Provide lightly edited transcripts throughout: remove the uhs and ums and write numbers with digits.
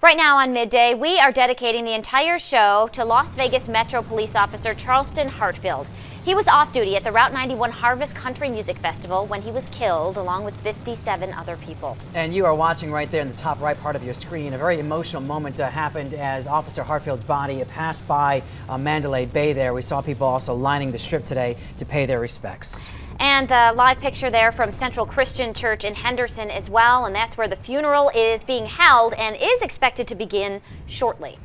Right now on Midday, we are dedicating the entire show to Las Vegas Metro Police Officer Charleston Hartfield. He was off duty at the Route 91 Harvest Country Music Festival when he was killed, along with 57 other people. And you are watching right there in the top right part of your screen. A very emotional moment happened as Officer Hartfield's body passed by Mandalay Bay there. We saw people also lining the strip today to pay their respects. And the live picture there from Central Christian Church in Henderson as well, and that's where the funeral is being held and is expected to begin shortly.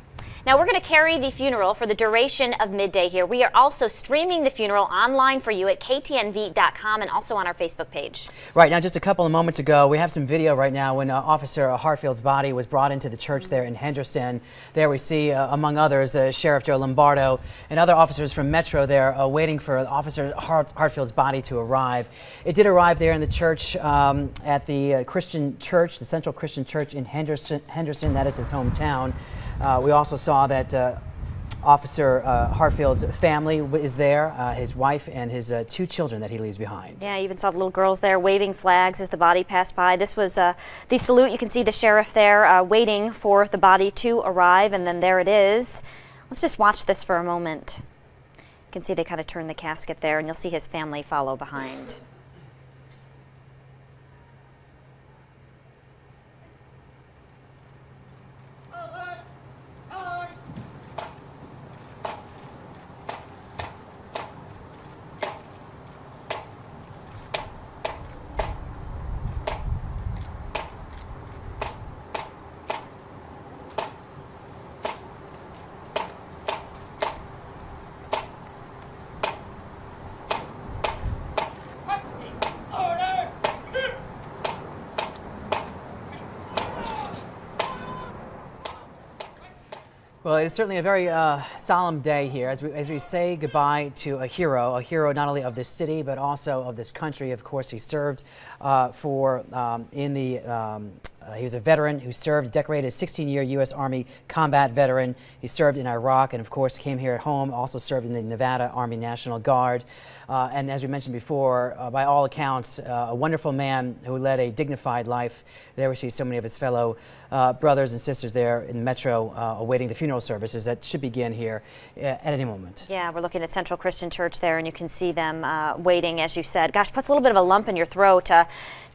Now, we're going to carry the funeral for the duration of Midday here. We are also streaming the funeral online for you at ktnv.com and also on our Facebook page. Right, now just a couple of moments ago, we have some video right now when Officer Hartfield's body was brought into the church there in Henderson. There we see, among others, the Sheriff Joe Lombardo and other officers from Metro there waiting for Officer Hartfield's body to arrive. It did arrive there in the church at the Christian Church, the Central Christian Church in Henderson. That is his hometown. We also saw that Officer Hartfield's family is there, his wife and his two children that he leaves behind. Yeah, you even saw the little girls there waving flags as the body passed by. This was the salute. You can see the sheriff there waiting for the body to arrive, and then there it is. Let's just watch this for a moment. You can see they kind of turn the casket there, and you'll see his family follow behind. Well, it is certainly a very solemn day here as we say goodbye to a hero not only of this city but also of this country. Of course, he served he was a veteran who served, decorated as 16-year U.S. Army combat veteran. He served in Iraq and, of course, came here at home, also served in the Nevada Army National Guard. And as we mentioned before, by all accounts, a wonderful man who led a dignified life. There we see so many of his fellow brothers and sisters there in Metro awaiting the funeral services that should begin here at any moment. Yeah, we're looking at Central Christian Church there, and you can see them waiting, as you said. Gosh, puts a little bit of a lump in your throat to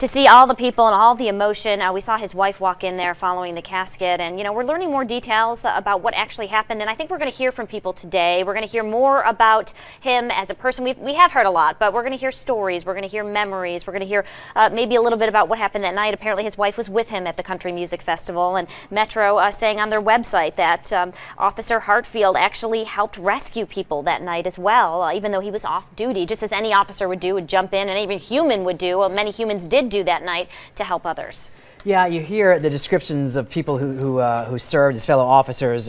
see all the people and all the emotion. We saw his wife walk in there following the casket, and you know, we're learning more details about what actually happened, and I think we're going to hear from people today. We're going to hear more about him as a person. We have heard a lot, but we're going to hear stories, we're going to hear memories, we're going to hear maybe a little bit about what happened that night. Apparently his wife was with him at the Country Music Festival, and Metro saying on their website that Officer Hartfield actually helped rescue people that night as well, even though he was off duty, just as any officer would do, would jump in, and even human would do. Well, many humans did do that night to help others. Yeah, you hear the descriptions of people who served as fellow officers.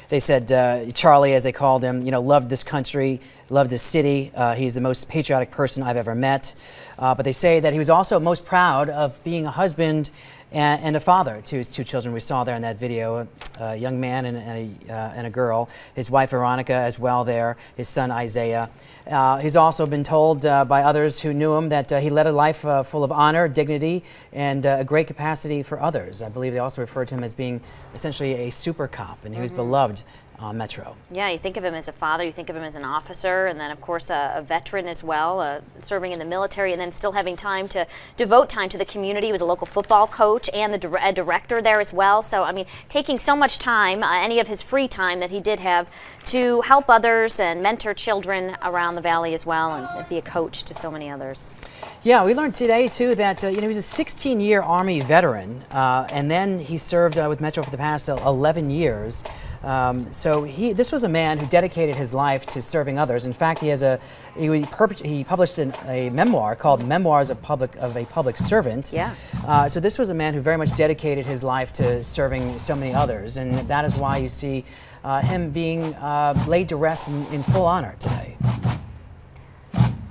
They said Charlie, as they called him, you know, loved this country, loved this city. He's the most patriotic person I've ever met. But they say that he was also most proud of being a husband and a father to his two children. We saw there in that video, a young man and a girl. His wife Veronica as well there, his son Isaiah. He's also been told by others who knew him that he led a life full of honor, dignity, and a great capacity for others. I believe they also referred to him as being essentially a super cop, and he was beloved on Metro. Yeah, you think of him as a father, you think of him as an officer, and then of course a veteran as well, serving in the military, and then still having time to devote time to the community. He was a local football coach and a director there as well. So, I mean, taking so much time, any of his free time that he did have, to help others and mentor children around the valley as well, and be a coach to so many others. Yeah, we learned today too that you know, he was a 16-year Army veteran, and then he served with Metro for the past 11 years. So this was a man who dedicated his life to serving others. In fact, he published a memoir called Memoirs of a Public Servant. Yeah. So this was a man who very much dedicated his life to serving so many others, and that is why you see him being laid to rest in full honor today.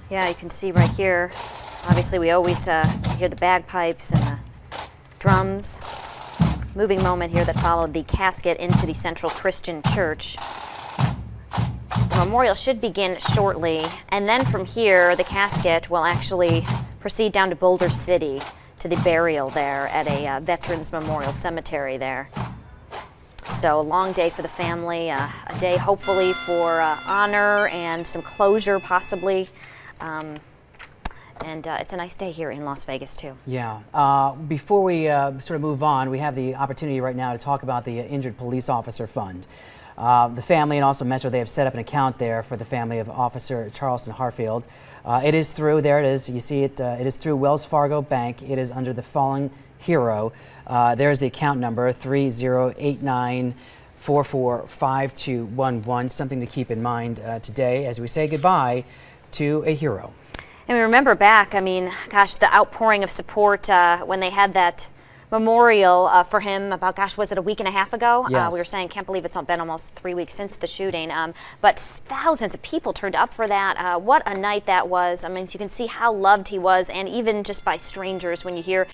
Yeah, you can see right here. Obviously, we always hear the bagpipes and the drums. Moving moment here that followed the casket into the Central Christian Church. The memorial should begin shortly, and then from here, the casket will actually proceed down to Boulder City to the burial there at a Veterans Memorial Cemetery there. So a long day for the family, a day hopefully for honor and some closure possibly. And it's a nice day here in Las Vegas too. Yeah. Before we sort of move on, we have the opportunity right now to talk about the Injured Police Officer Fund. The family and also Metro, they have set up an account there for the family of Officer Charleston Hartfield. It is through, there it is, you see it, it is through Wells Fargo Bank. It is under the Fallen Hero. There's the account number, 3089445211. Something to keep in mind today as we say goodbye to a hero. And we remember back, I mean, gosh, the outpouring of support when they had that memorial for him about, gosh, was it a week and a half ago? Yes. We were saying, can't believe it's been almost 3 weeks since the shooting. But thousands of people turned up for that. What a night that was. I mean, you can see how loved he was, and even just by strangers when you hear